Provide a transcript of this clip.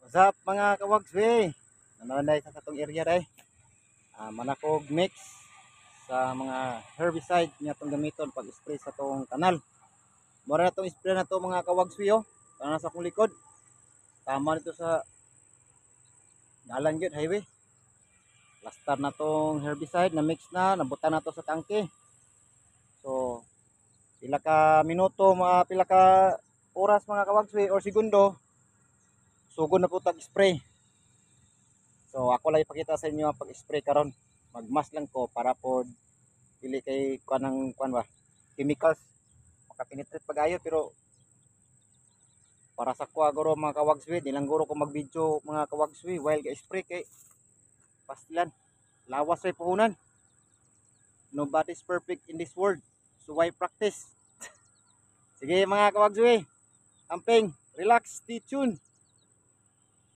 What's up mga kawagswe? Nananay sa katong area day. Manakog mix sa mga herbicide niya itong gamiton pag spray sa tong kanal. Mura na itong spray na to mga kawagswe oh. Kana sa kong likod. Tama nito sa dalan gyud highway. Lastar na tong herbicide na mix na, nabutan na to sa tangke. So pila ka minuto, pila ka oras mga kawagswe or segundo, sugod na po tag spray. So ako lang ipakita sa inyo ang pag-spray karon. Magmas lang ko para po dili kay kuan ba chemicals makapenetrate pagayo, pero para sa ko aguro mga kawagswi, di lang guro ko mag-video mga kawagswi while ga-spray kay pastilan. Lawas ay puhunan. Nobody's perfect in this world. So why practice? Sige mga kawagswi, amping, relax, stay tuned.